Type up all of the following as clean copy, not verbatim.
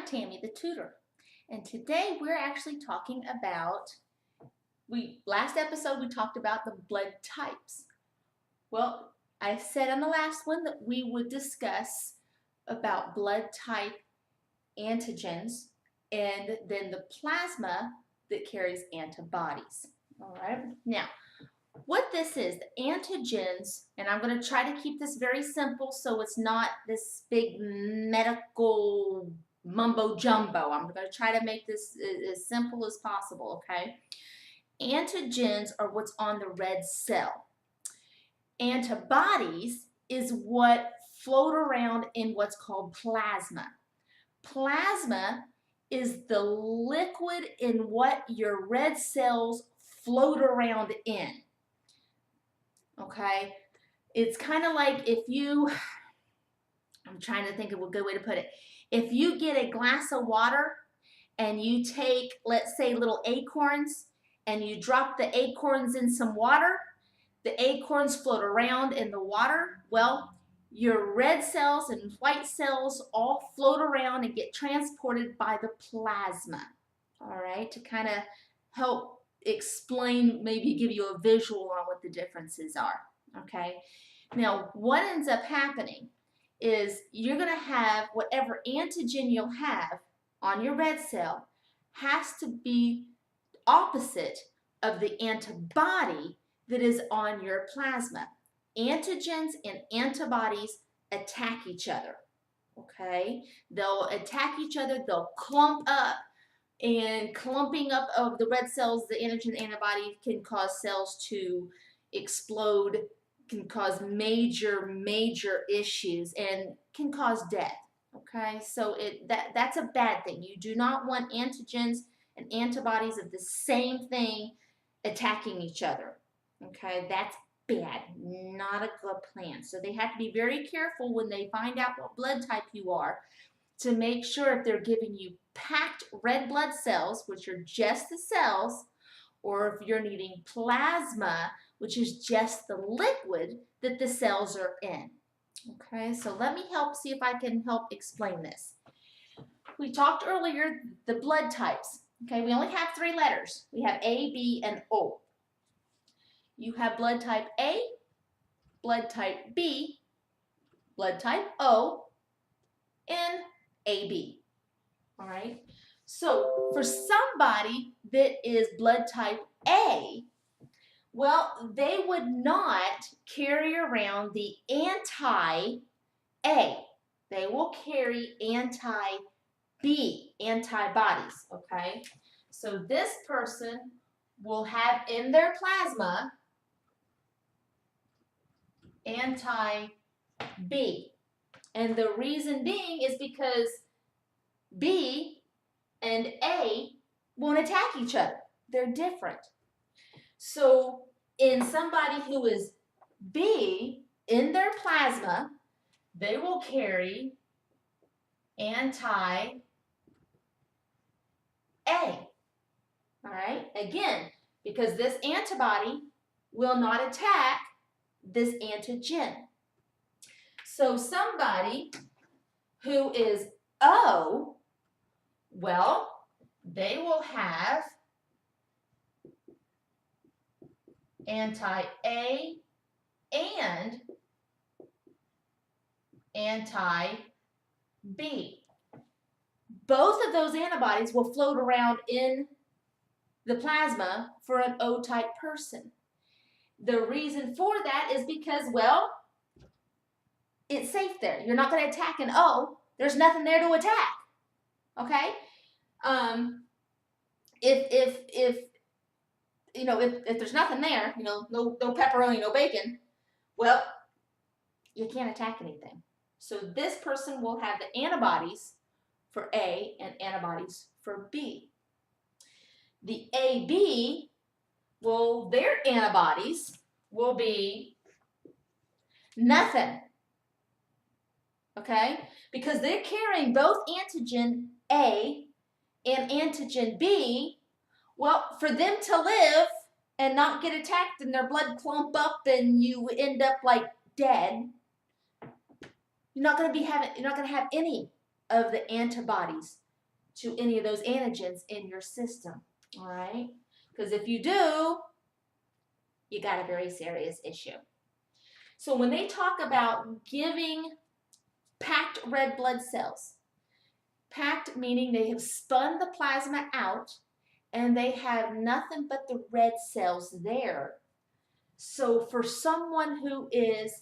I'm Tammy the tutor, and today we're actually talking about, last episode we talked about the blood types. Well, I said on the last one that we would discuss about blood type antigens and then the plasma that carries antibodies. All right, now what this is, the antigens, and I'm going to try to keep this very simple so it's not this big medical mumbo jumbo. I'm going to try to make this as simple as possible, okay? Antigens are what's on the red cell. Antibodies is what float around in what's called plasma. Plasma is the liquid in what your red cells float around in. Okay, it's kind of like I'm trying to think of a good way to put it. If you get a glass of water and you take, let's say, little acorns and you drop the acorns in some water, the acorns float around in the water. Well, your red cells and white cells all float around and get transported by the plasma. All right, to kind of help explain, maybe give you a visual on what the differences are, okay? Now, what ends up happening is you're going to have whatever antigen you'll have on your red cell has to be opposite of the antibody that is on your plasma. Antigens and antibodies attack each other, okay? They'll attack each other, they'll clump up, and clumping up of the red cells, the antigen antibody can cause cells to explode, can cause major issues, and can cause death. Okay, so that's a bad thing. You do not want antigens and antibodies of the same thing attacking each other. Okay, that's bad, not a good plan. So they have to be very careful when they find out what blood type you are, to make sure if they're giving you packed red blood cells, which are just the cells, or if you're needing plasma, which is just the liquid that the cells are in. Okay, so let me see if I can help explain this. We talked earlier the blood types. Okay, we only have 3 letters. We have A, B, and O. You have blood type A, blood type B, blood type O, and AB. All right, so for somebody that is blood type A, well, they would not carry around the anti-A. They will carry anti-B, antibodies, okay? So this person will have in their plasma anti-B. And the reason being is because B and A won't attack each other. They're different. So in somebody who is B, in their plasma, they will carry anti-A. All right? Again, because this antibody will not attack this antigen. So somebody who is O, well, they will have anti-A and anti-B. Both of those antibodies will float around in the plasma for an O-type person. The reason for that is because, well, it's safe there. You're not going to attack an O. There's nothing there to attack. Okay? If there's nothing there, no pepperoni, no bacon, well, you can't attack anything. So this person will have the antibodies for A and antibodies for B. The AB, well, their antibodies will be nothing. Okay? Because they're carrying both antigen A and antigen B. Well, for them to live and not get attacked and their blood clump up and you end up like dead, you're not going to have any of the antibodies to any of those antigens in your system, all right? Because if you do, you got a very serious issue. So when they talk about giving packed red blood cells, packed meaning they have spun the plasma out and they have nothing but the red cells there. So for someone who is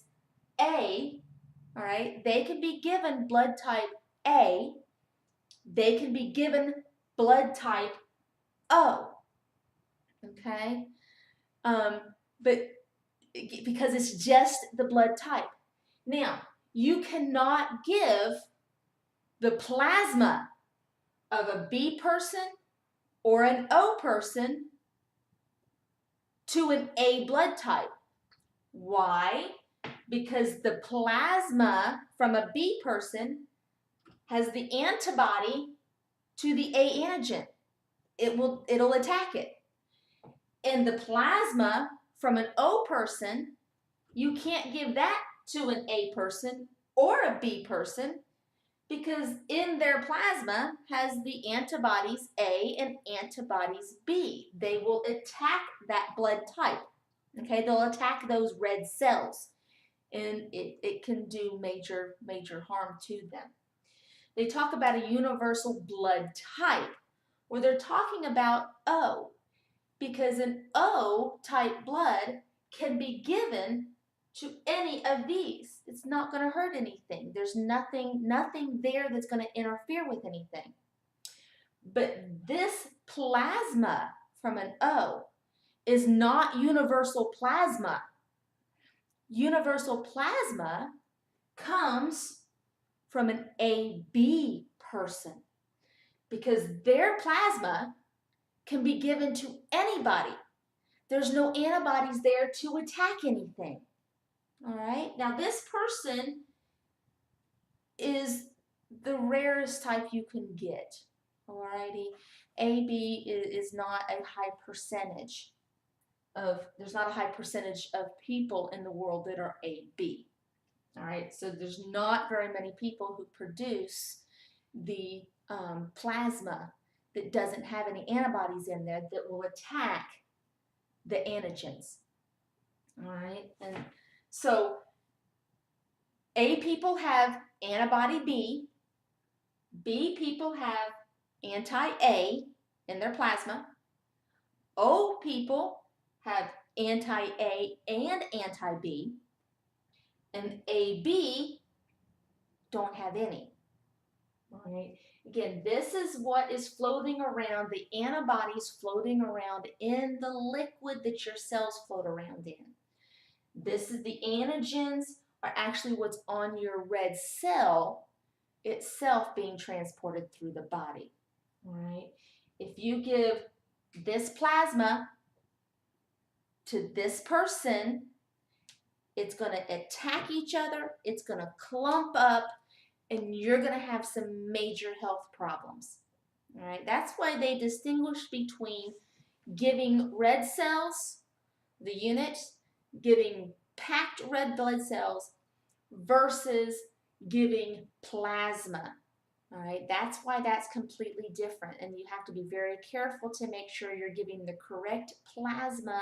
A, all right, they can be given blood type A, they can be given blood type O, okay? But because it's just the blood type. Now, you cannot give the plasma of a B person or an O person to an A blood type. Why? Because the plasma from a B person has the antibody to the A antigen. It'll attack it. And the plasma from an O person, you can't give that to an A person or a B person because in their plasma has the antibodies A and antibodies B. They will attack that blood type. Okay, they'll attack those red cells and it can do major harm to them. They talk about a universal blood type where they're talking about O, because an O type blood can be given to any of these. It's not going to hurt anything. There's nothing there that's going to interfere with anything. But this plasma from an O is not universal plasma. Universal plasma comes from an AB person because their plasma can be given to anybody. There's no antibodies there to attack anything. All right, now this person is the rarest type you can get. All righty, AB is not a high percentage of, there's not a high percentage of people in the world that are AB. All right, so there's not very many people who produce the plasma that doesn't have any antibodies in there that will attack the antigens. All right, and so A people have antibody B, B people have anti-A in their plasma, O people have anti-A and anti-B, and AB don't have any. All right. Again, this is what is floating around, the antibodies floating around in the liquid that your cells float around in. This is the antigens are actually what's on your red cell itself being transported through the body. All right. If you give this plasma to this person, it's going to attack each other, it's going to clump up, and you're going to have some major health problems. All right, that's why they distinguish between giving red cells, the unit, giving packed red blood cells versus giving plasma. All right, that's why that's completely different, and you have to be very careful to make sure you're giving the correct plasma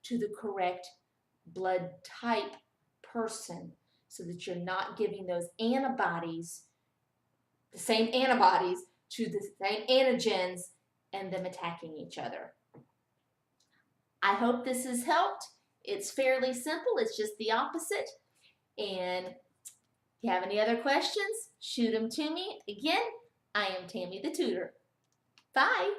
to the correct blood type person, so that you're not giving those antibodies, the same antibodies to the same antigens and them attacking each other. I hope this has helped. It's fairly simple. It's just the opposite. And if you have any other questions, shoot them to me. Again, I am Tammy the Tutor. Bye.